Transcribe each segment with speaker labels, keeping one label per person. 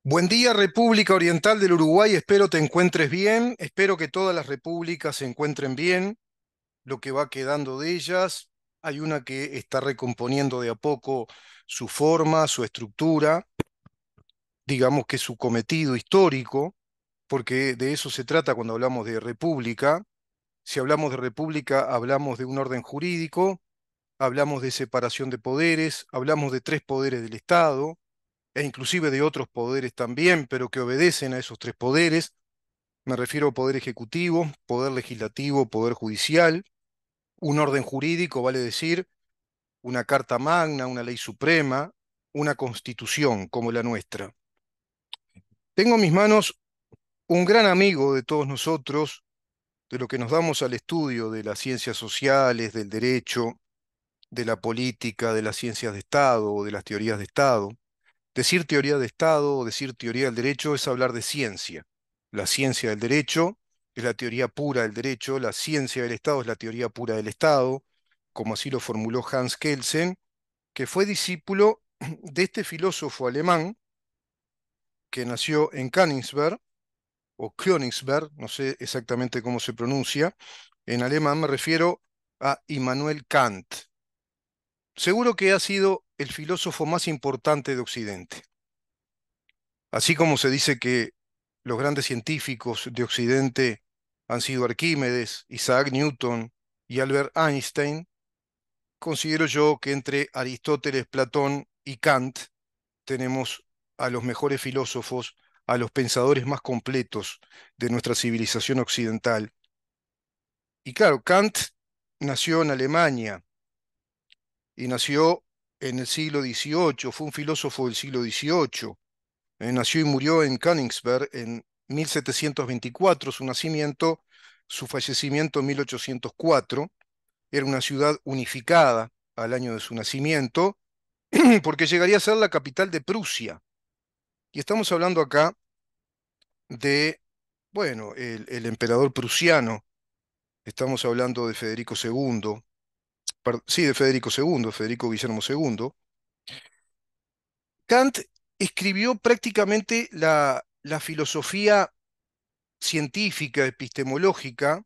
Speaker 1: Buen día, República Oriental del Uruguay. Espero te encuentres bien. Espero que todas las repúblicas se encuentren bien. Lo que va quedando de ellas. Hay una que está recomponiendo de a poco su forma, su estructura, digamos que su cometido histórico, porque de eso se trata cuando hablamos de república. Si hablamos de república, hablamos de un orden jurídico, hablamos de separación de poderes, hablamos de tres poderes del Estado e inclusive de otros poderes también, pero que obedecen a esos tres poderes. Me refiero a poder ejecutivo, poder legislativo, poder judicial, un orden jurídico, vale decir, una carta magna, una ley suprema, una constitución como la nuestra. Tengo en mis manos un gran amigo de todos nosotros, de lo que nos damos al estudio de las ciencias sociales, del derecho, de la política, de las ciencias de Estado o de las teorías de Estado. Decir teoría de Estado o decir teoría del derecho es hablar de ciencia. La ciencia del derecho es la teoría pura del derecho, la ciencia del Estado es la teoría pura del Estado, como así lo formuló Hans Kelsen, que fue discípulo de este filósofo alemán que nació en Königsberg, o Königsberg, no sé exactamente cómo se pronuncia. En alemán me refiero a Immanuel Kant. Seguro que ha sido el filósofo más importante de Occidente. Así como se dice que los grandes científicos de Occidente han sido Arquímedes, Isaac Newton y Albert Einstein, considero yo que entre Aristóteles, Platón y Kant tenemos a los mejores filósofos, a los pensadores más completos de nuestra civilización occidental. Y claro, Kant nació en Alemania y nació en el siglo XVIII, fue un filósofo del siglo XVIII. Nació y murió en Königsberg en 1724, su nacimiento, su fallecimiento en 1804. Era una ciudad unificada al año de su nacimiento, porque llegaría a ser la capital de Prusia. Y estamos hablando acá de, bueno, el emperador prusiano. Estamos hablando de Federico II, sí, de Federico II, Federico Guillermo II. Kant escribió prácticamente la filosofía científica, epistemológica,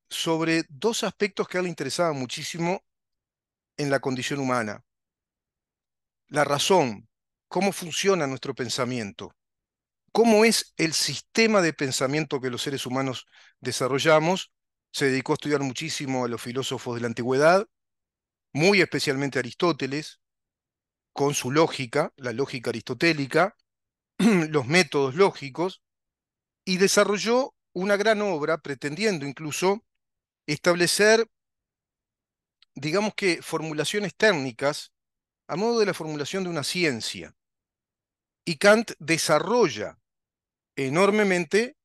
Speaker 1: sobre dos aspectos que a él le interesaban muchísimo en la condición humana. La razón, cómo funciona nuestro pensamiento, cómo es el sistema de pensamiento que los seres humanos desarrollamos. Se dedicó a estudiar muchísimo a los filósofos de la antigüedad, muy especialmente a Aristóteles, con su lógica, la lógica aristotélica, los métodos lógicos, y desarrolló una gran obra pretendiendo incluso establecer, digamos que, formulaciones técnicas a modo de la formulación de una ciencia. Y Kant desarrolla enormemente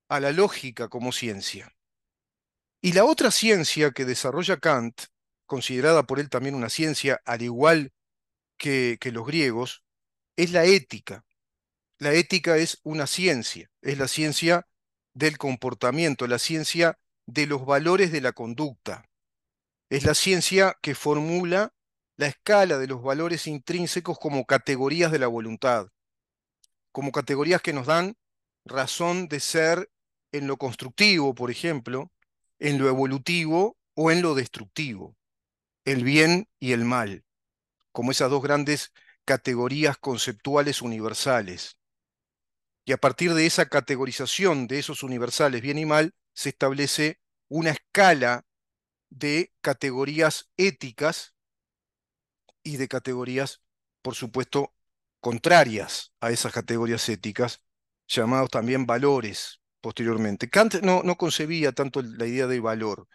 Speaker 1: a la lógica como ciencia. Y la otra ciencia que desarrolla Kant, considerada por él también una ciencia, al igual que los griegos, es la ética. La ética es una ciencia, es la ciencia del comportamiento, la ciencia de los valores de la conducta. Es la ciencia que formula la escala de los valores intrínsecos como categorías de la voluntad, como categorías que nos dan razón de ser en lo constructivo, por ejemplo, en lo evolutivo o en lo destructivo, el bien y el mal, como esas dos grandes categorías conceptuales universales. Y a partir de esa categorización de esos universales, bien y mal, se establece una escala de categorías éticas y de categorías, por supuesto, contrarias a esas categorías éticas, llamados también valores posteriormente. Kant no concebía tanto la idea de valor,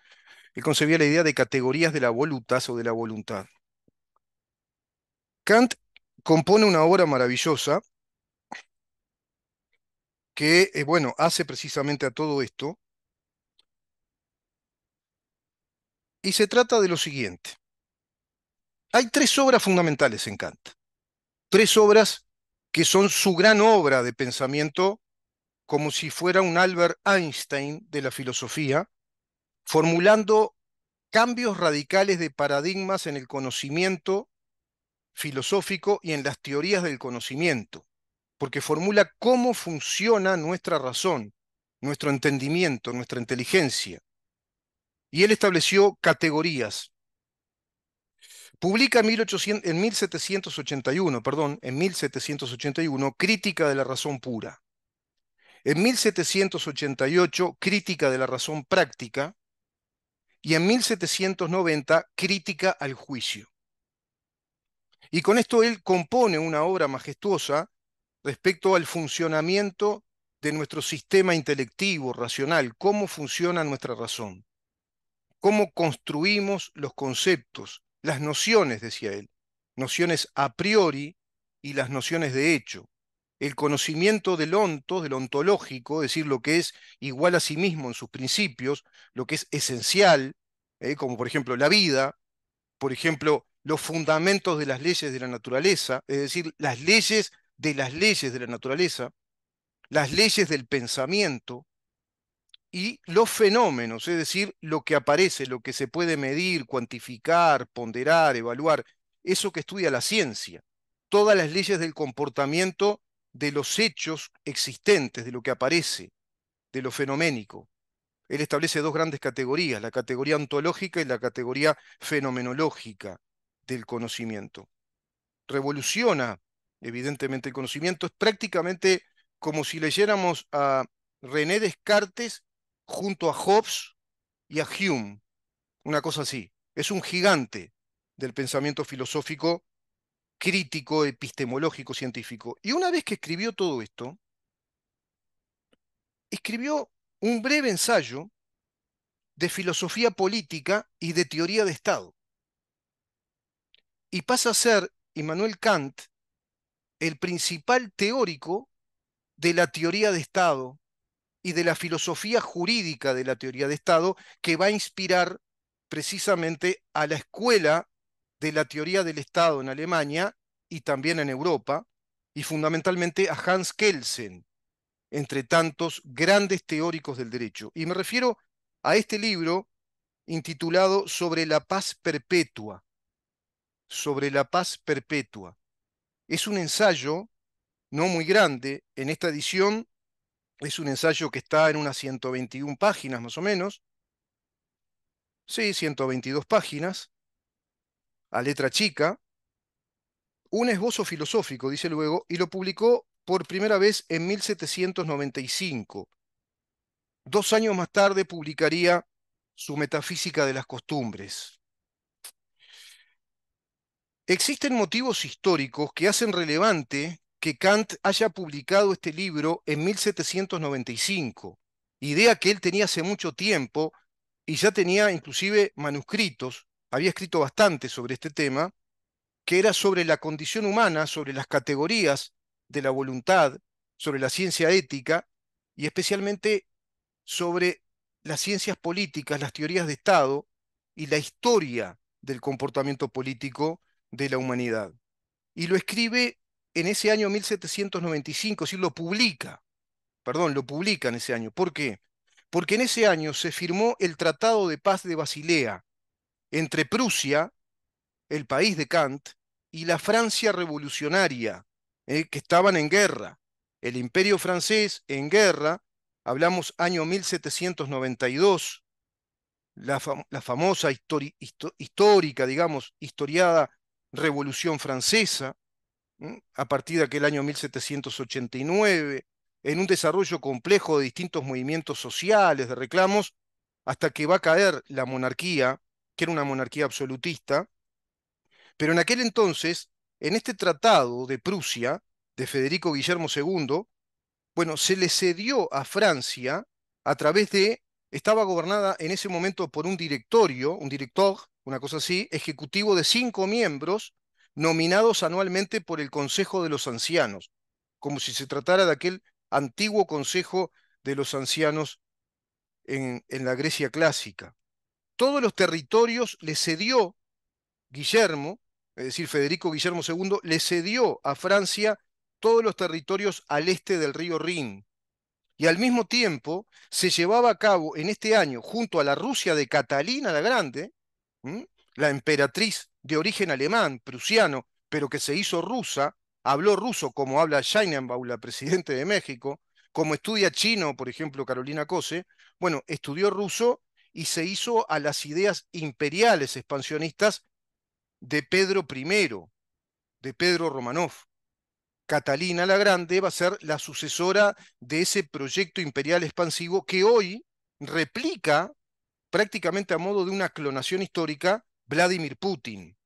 Speaker 1: él concebía la idea de categorías de la volutas o de la voluntad. Kant compone una obra maravillosa que, bueno, hace precisamente a todo esto, y se trata de lo siguiente. Hay tres obras fundamentales en Kant, tres obras que son su gran obra de pensamiento, como si fuera un Albert Einstein de la filosofía, formulando cambios radicales de paradigmas en el conocimiento filosófico y en las teorías del conocimiento. porque formula cómo funciona nuestra razón, nuestro entendimiento, nuestra inteligencia. Y él estableció categorías. Publica en 1781, perdón, en 1781, Crítica de la razón pura. En 1788, Crítica de la razón práctica. Y en 1790, Crítica al juicio. Y con esto él compone una obra majestuosa respecto al funcionamiento de nuestro sistema intelectivo, racional, cómo funciona nuestra razón, cómo construimos los conceptos, las nociones, decía él, nociones a priori y las nociones de hecho. El conocimiento del onto, del ontológico, es decir, lo que es igual a sí mismo en sus principios, lo que es esencial, como por ejemplo la vida, por ejemplo, los fundamentos de las leyes de la naturaleza, es decir, las leyes de las leyes de la naturaleza, las leyes del pensamiento y los fenómenos, es decir, lo que aparece, lo que se puede medir, cuantificar, ponderar, evaluar, eso que estudia la ciencia, todas las leyes del comportamiento de los hechos existentes, de lo que aparece, de lo fenoménico. Él establece dos grandes categorías, la categoría ontológica y la categoría fenomenológica del conocimiento. Revoluciona, evidentemente, el conocimiento. Es prácticamente como si leyéramos a René Descartes junto a Hobbes y a Hume, una cosa así. Es un gigante del pensamiento filosófico, crítico, epistemológico, científico. Y una vez que escribió todo esto, escribió un breve ensayo de filosofía política y de teoría de Estado. Y pasa a ser Immanuel Kant el principal teórico de la teoría de Estado y de la filosofía jurídica de la teoría de Estado que va a inspirar precisamente a la escuela de la teoría del Estado en Alemania y también en Europa, y fundamentalmente a Hans Kelsen, entre tantos grandes teóricos del derecho. Y me refiero a este libro intitulado Sobre la paz perpetua, sobre la paz perpetua. Es un ensayo no muy grande. En esta edición es un ensayo que está en unas 121 páginas más o menos. Sí, 122 páginas, a letra chica. Un esbozo filosófico, dice luego, y lo publicó por primera vez en 1795. 2 años más tarde publicaría su Metafísica de las Costumbres. Existen motivos históricos que hacen relevante que Kant haya publicado este libro en 1795, idea que él tenía hace mucho tiempo y ya tenía inclusive manuscritos, había escrito bastante sobre este tema, que era sobre la condición humana, sobre las categorías de la voluntad, sobre la ciencia ética y especialmente sobre las ciencias políticas, las teorías de Estado y la historia del comportamiento político de la humanidad. Y lo escribe en ese año 1795, es decir, lo publica en ese año. ¿Por qué? Porque en ese año se firmó el Tratado de Paz de Basilea entre Prusia, el país de Kant, y la Francia revolucionaria, que estaban en guerra. El Imperio francés en guerra, hablamos año 1792, la famosa histórica, digamos, historiada Revolución Francesa, a partir de aquel año 1789, en un desarrollo complejo de distintos movimientos sociales, de reclamos, hasta que va a caer la monarquía, que era una monarquía absolutista, pero en aquel entonces, en este tratado de Prusia, de Federico Guillermo II, bueno, se le cedió a Francia a través de, estaba gobernada en ese momento por un directorio, un director, una cosa así, ejecutivo de 5 miembros, nominados anualmente por el Consejo de los Ancianos, como si se tratara de aquel antiguo Consejo de los Ancianos en la Grecia clásica. Todos los territorios le cedió Guillermo, es decir, Federico Guillermo II, le cedió a Francia todos los territorios al este del río Rin. Y al mismo tiempo se llevaba a cabo en este año, junto a la Rusia de Catalina la Grande, ¿m? La emperatriz de origen alemán, prusiano, pero que se hizo rusa, habló ruso como habla Sheinbaum, la presidente de México, como estudia chino, por ejemplo, Carolina Cose, bueno, estudió ruso y se hizo a las ideas imperiales expansionistas de Pedro I, de Pedro Romanov. Catalina la Grande va a ser la sucesora de ese proyecto imperial expansivo que hoy replica prácticamente a modo de una clonación histórica Vladimir Putin,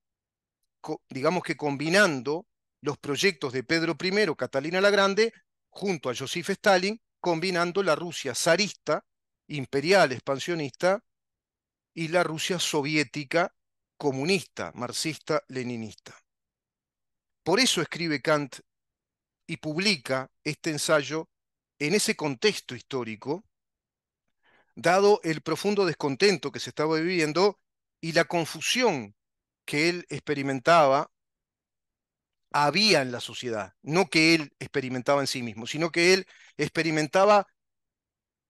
Speaker 1: digamos que combinando los proyectos de Pedro I, Catalina la Grande, junto a Joseph Stalin, combinando la Rusia zarista, imperial, expansionista, y la Rusia soviética, comunista, marxista, leninista. Por eso escribe Kant y publica este ensayo en ese contexto histórico, dado el profundo descontento que se estaba viviendo y la confusión que él experimentaba había en la sociedad, no que él experimentaba en sí mismo, sino que él experimentaba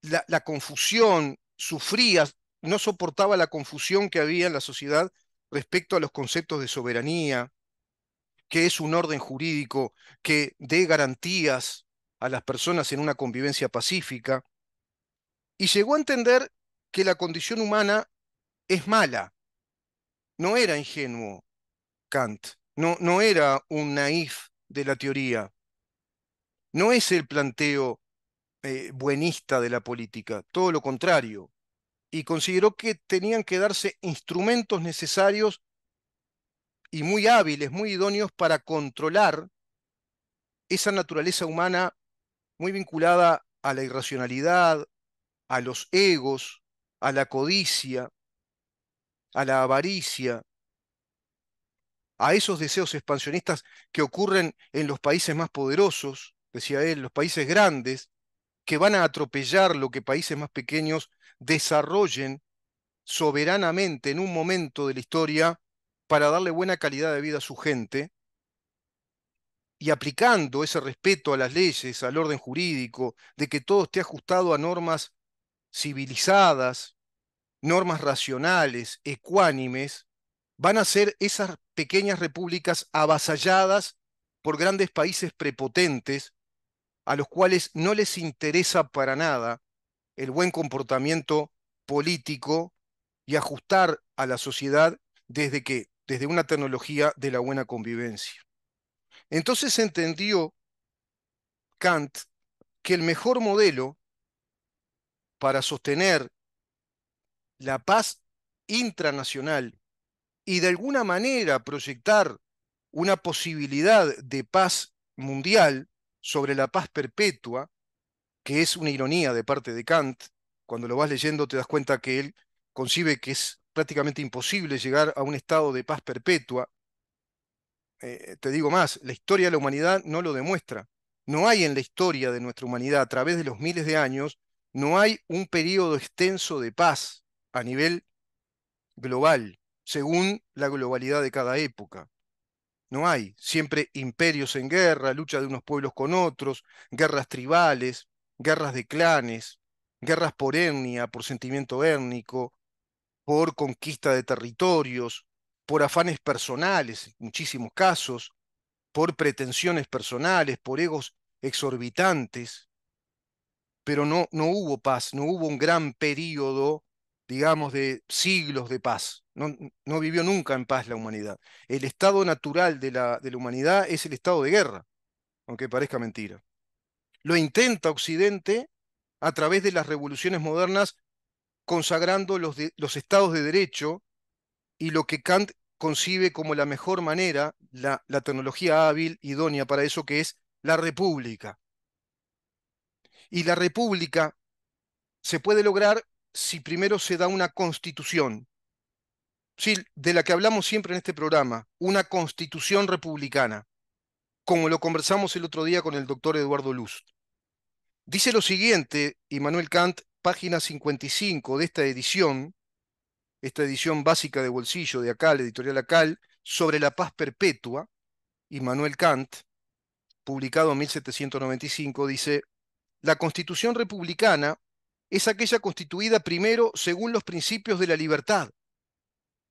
Speaker 1: la confusión, sufría, no soportaba la confusión que había en la sociedad respecto a los conceptos de soberanía, que es un orden jurídico que dé garantías a las personas en una convivencia pacífica, y llegó a entender que la condición humana es mala. No era ingenuo Kant, no era un naif de la teoría, no es el planteo buenista de la política, todo lo contrario, y consideró que tenían que darse instrumentos necesarios y muy hábiles, muy idóneos para controlar esa naturaleza humana muy vinculada a la irracionalidad, a los egos, a la codicia, a la avaricia, a esos deseos expansionistas que ocurren en los países más poderosos, decía él, los países grandes, que van a atropellar lo que países más pequeños desarrollen soberanamente en un momento de la historia para darle buena calidad de vida a su gente, y aplicando ese respeto a las leyes, al orden jurídico, de que todo esté ajustado a normas civilizadas, normas racionales, ecuánimes, van a ser esas pequeñas repúblicas avasalladas por grandes países prepotentes a los cuales no les interesa para nada el buen comportamiento político y ajustar a la sociedad desde una tecnología de la buena convivencia. Entonces entendió Kant que el mejor modelo para sostener la paz intranacional y de alguna manera proyectar una posibilidad de paz mundial sobre la paz perpetua, que es una ironía de parte de Kant. Cuando lo vas leyendo te das cuenta que él concibe que es prácticamente imposible llegar a un estado de paz perpetua. Te digo más, la historia de la humanidad no lo demuestra. No hay en la historia de nuestra humanidad, a través de los miles de años, no hay un periodo extenso de paz a nivel global, según la globalidad de cada época. No hay. Siempre imperios en guerra, lucha de unos pueblos con otros, guerras tribales, guerras de clanes, guerras por etnia, por sentimiento étnico, por conquista de territorios, por afanes personales, en muchísimos casos, por pretensiones personales, por egos exorbitantes, pero no hubo paz, no hubo un gran período, digamos, de siglos de paz. No vivió nunca en paz la humanidad. El estado natural de la humanidad es el estado de guerra, aunque parezca mentira. Lo intenta Occidente a través de las revoluciones modernas, consagrando los estados de derecho y lo que Kant concibe como la mejor manera, la tecnología hábil, idónea para eso, que es la república. Y la república se puede lograr si primero se da una constitución, sí, de la que hablamos siempre en este programa, una constitución republicana, como lo conversamos el otro día con el doctor Eduardo Luz. Dice lo siguiente, Immanuel Kant, página 55 de esta edición básica de bolsillo de Acal, editorial Acal, sobre la paz perpetua. Immanuel Kant, publicado en 1795, dice: la constitución republicana es aquella constituida primero según los principios de la libertad.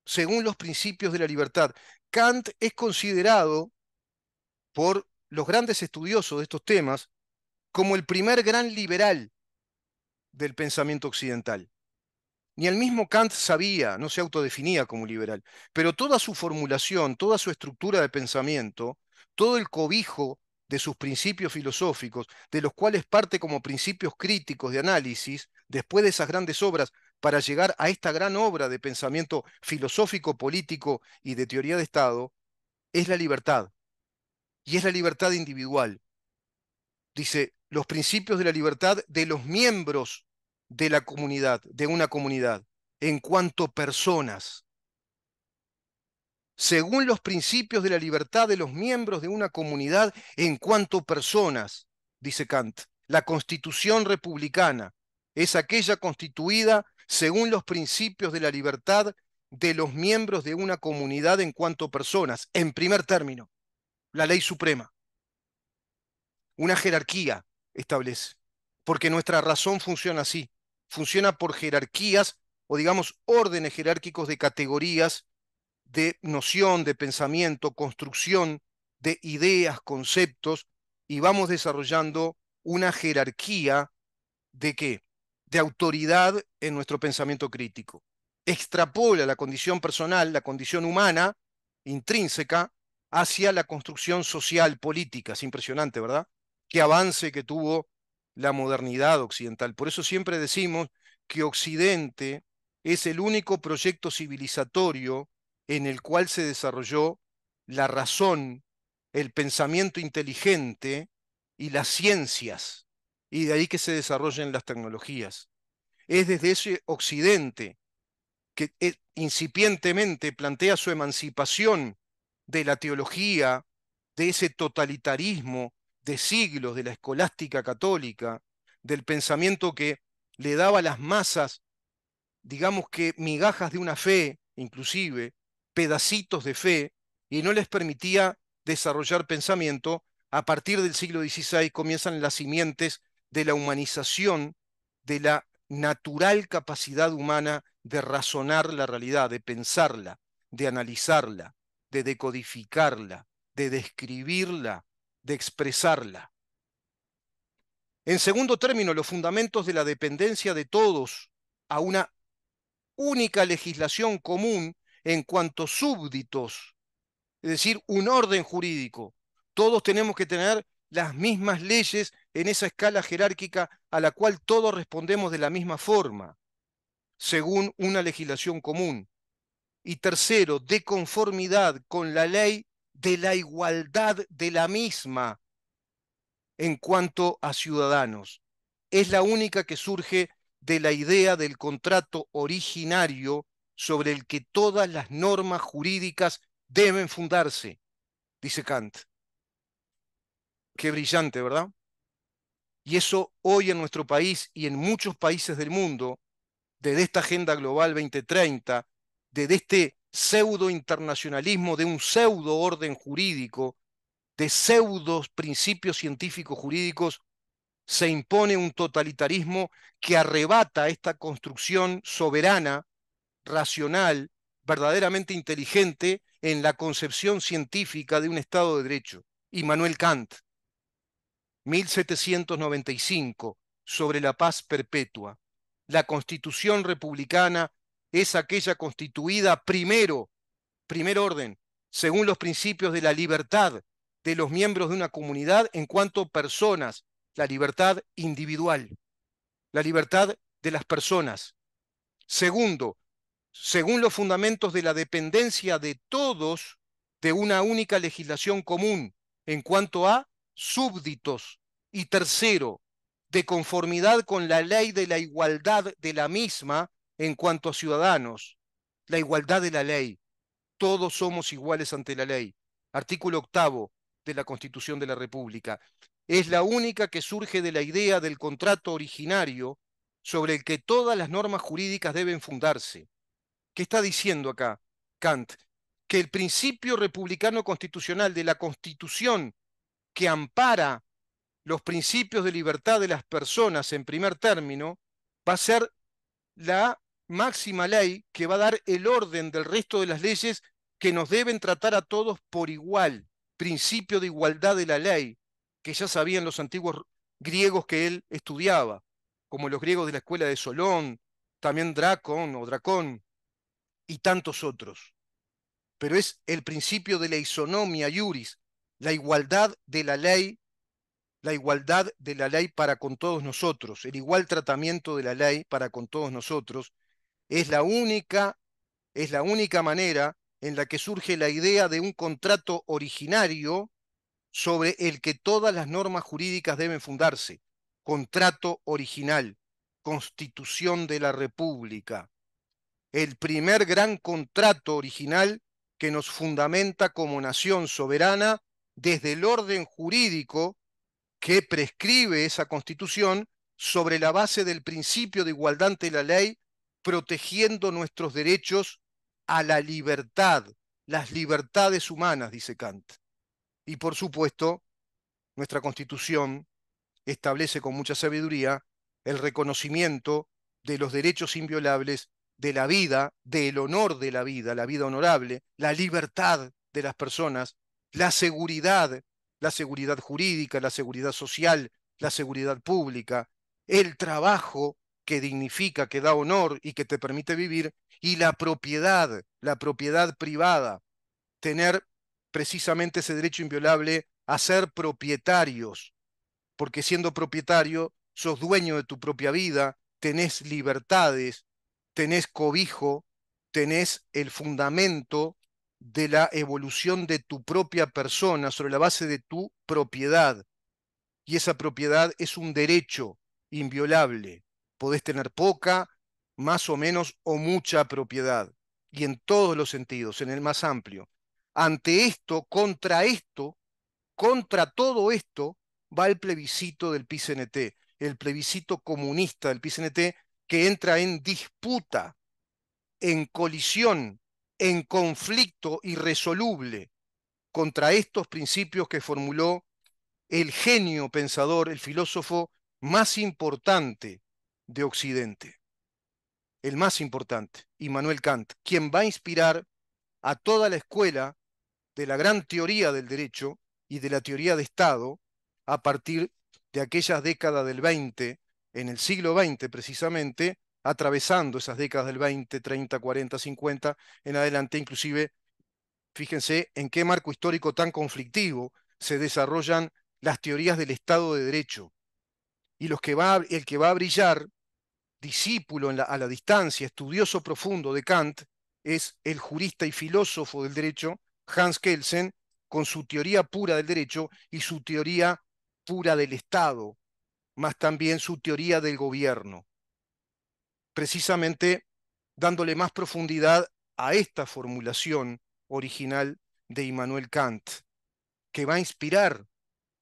Speaker 1: Según los principios de la libertad. Kant es considerado por los grandes estudiosos de estos temas como el primer gran liberal del pensamiento occidental. Ni el mismo Kant sabía, no se autodefinía como liberal, pero toda su formulación, toda su estructura de pensamiento, todo el cobijo de sus principios filosóficos, de los cuales parte como principios críticos de análisis, después de esas grandes obras, para llegar a esta gran obra de pensamiento filosófico, político y de teoría de Estado, es la libertad. Y es la libertad individual. Dice, los principios de la libertad de los miembros de la comunidad, de una comunidad, en cuanto personas, según los principios de la libertad de los miembros de una comunidad en cuanto personas, dice Kant. La Constitución republicana es aquella constituida según los principios de la libertad de los miembros de una comunidad en cuanto personas. En primer término, la ley suprema, una jerarquía establece, porque nuestra razón funciona así, funciona por jerarquías o digamos órdenes jerárquicos de categorías de noción, de pensamiento, construcción de ideas, conceptos, y vamos desarrollando una jerarquía de qué? De autoridad en nuestro pensamiento crítico. Extrapola la condición personal, la condición humana, intrínseca, hacia la construcción social, política. Es impresionante, ¿verdad? Qué avance que tuvo la modernidad occidental. Por eso siempre decimos que Occidente es el único proyecto civilizatorio en el cual se desarrolló la razón, el pensamiento inteligente y las ciencias, y de ahí que se desarrollen las tecnologías. Es desde ese Occidente que incipientemente plantea su emancipación de la teología, de ese totalitarismo de siglos de la escolástica católica, del pensamiento que le daba a las masas, digamos que migajas de una fe, inclusive, pedacitos de fe, y no les permitía desarrollar pensamiento. A partir del siglo XVI comienzan las simientes de la humanización, de la natural capacidad humana de razonar la realidad, de pensarla, de analizarla, de decodificarla, de describirla, de expresarla. En segundo término, los fundamentos de la dependencia de todos a una única legislación común en cuanto súbditos, es decir, un orden jurídico. Todos tenemos que tener las mismas leyes en esa escala jerárquica a la cual todos respondemos de la misma forma, según una legislación común. Y tercero, de conformidad con la ley de la igualdad de la misma en cuanto a ciudadanos. Es la única que surge de la idea del contrato originario sobre el que todas las normas jurídicas deben fundarse, dice Kant. Qué brillante, ¿verdad? Y eso hoy en nuestro país y en muchos países del mundo, desde esta Agenda Global 2030, desde este pseudo internacionalismo de un pseudo orden jurídico, de pseudos principios científicos jurídicos, se impone un totalitarismo que arrebata esta construcción soberana, racional, verdaderamente inteligente en la concepción científica de un Estado de Derecho. Immanuel Kant, 1795, sobre la paz perpetua. La Constitución republicana es aquella constituida primero, primer orden, según los principios de la libertad de los miembros de una comunidad en cuanto personas, la libertad individual, la libertad de las personas. Segundo, según los fundamentos de la dependencia de todos de una única legislación común en cuanto a súbditos. Y tercero, de conformidad con la ley de la igualdad de la misma en cuanto a ciudadanos. La igualdad de la ley. Todos somos iguales ante la ley. Artículo octavo de la Constitución de la República. Es la única que surge de la idea del contrato originario sobre el que todas las normas jurídicas deben fundarse. ¿Qué está diciendo acá Kant? Que el principio republicano constitucional de la Constitución que ampara los principios de libertad de las personas en primer término va a ser la máxima ley que va a dar el orden del resto de las leyes que nos deben tratar a todos por igual. principio de igualdad de la ley, que ya sabían los antiguos griegos que él estudiaba, como los griegos de la escuela de Solón, también Dracón y tantos otros. Pero es el principio de la isonomia iuris, la igualdad de la igualdad de la ley para con todos nosotros, el igual tratamiento de la ley para con todos nosotros, es es la única manera en la que surge la idea de un contrato originario sobre el que todas las normas jurídicas deben fundarse. Contrato original, Constitución de la República, el primer gran contrato original que nos fundamenta como nación soberana desde el orden jurídico que prescribe esa Constitución sobre la base del principio de igualdad ante la ley, protegiendo nuestros derechos a la libertad, las libertades humanas, dice Kant. Y por supuesto, nuestra Constitución establece con mucha sabiduría el reconocimiento de los derechos inviolables de la vida, del honor de la vida honorable, la libertad de las personas, la seguridad jurídica, la seguridad social, la seguridad pública, el trabajo que dignifica, que da honor y que te permite vivir, y la propiedad privada, tener precisamente ese derecho inviolable a ser propietarios, porque siendo propietario sos dueño de tu propia vida, tenés libertades, tenés cobijo, tenés el fundamento de la evolución de tu propia persona sobre la base de tu propiedad. Y esa propiedad es un derecho inviolable. Podés tener poca, más o menos o mucha propiedad. Y en todos los sentidos, en el más amplio. Ante esto, contra todo esto, va el plebiscito del PCNT, el plebiscito comunista del PCNT, que entra en disputa, en colisión, en conflicto irresoluble contra estos principios que formuló el genio pensador, el filósofo más importante de Occidente, el más importante, Immanuel Kant, quien va a inspirar a toda la escuela de la gran teoría del derecho y de la teoría de Estado a partir de aquellas décadas del 20, en el siglo XX precisamente, atravesando esas décadas del 20, 30, 40, 50, en adelante, inclusive, fíjense en qué marco histórico tan conflictivo se desarrollan las teorías del Estado de Derecho. Y el que va a brillar, discípulo a la distancia, estudioso profundo de Kant, es el jurista y filósofo del derecho Hans Kelsen, con su teoría pura del derecho y su teoría pura del Estado, más también su teoría del gobierno, precisamente dándole más profundidad a esta formulación original de Immanuel Kant, que va a inspirar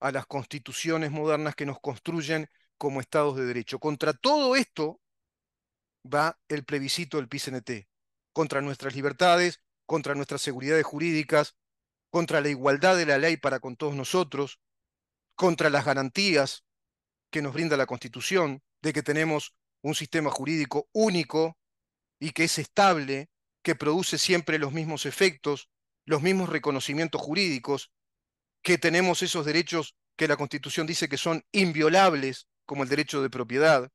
Speaker 1: a las constituciones modernas que nos construyen como estados de derecho. Contra todo esto va el plebiscito del PCNT, contra nuestras libertades, contra nuestras seguridades jurídicas, contra la igualdad de la ley para con todos nosotros, contra las garantías que nos brinda la Constitución de que tenemos un sistema jurídico único y que es estable, que produce siempre los mismos efectos, los mismos reconocimientos jurídicos, que tenemos esos derechos que la Constitución dice que son inviolables, como el derecho de propiedad.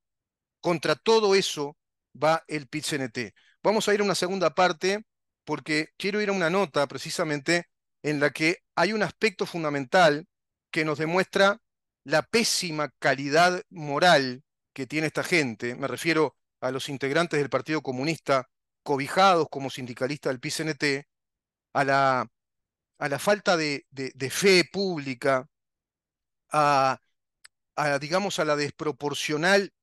Speaker 1: Contra todo eso va el PIT-CNT. Vamos a ir a una segunda parte porque quiero ir a una nota precisamente en la que hay un aspecto fundamental que nos demuestra la pésima calidad moral que tiene esta gente. Me refiero a los integrantes del Partido Comunista cobijados como sindicalistas del PIT-CNT, a a la falta de fe pública, a, digamos, a la desproporcional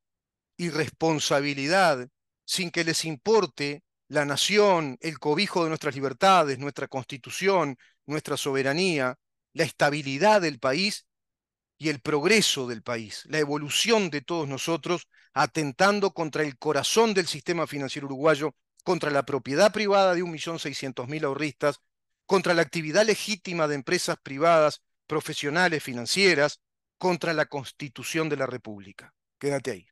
Speaker 1: irresponsabilidad, sin que les importe la nación, el cobijo de nuestras libertades, nuestra constitución, nuestra soberanía, la estabilidad del país y el progreso del país, la evolución de todos nosotros, atentando contra el corazón del sistema financiero uruguayo, contra la propiedad privada de 1.600.000 ahorristas, contra la actividad legítima de empresas privadas, profesionales, financieras, contra la Constitución de la República. Quédate ahí.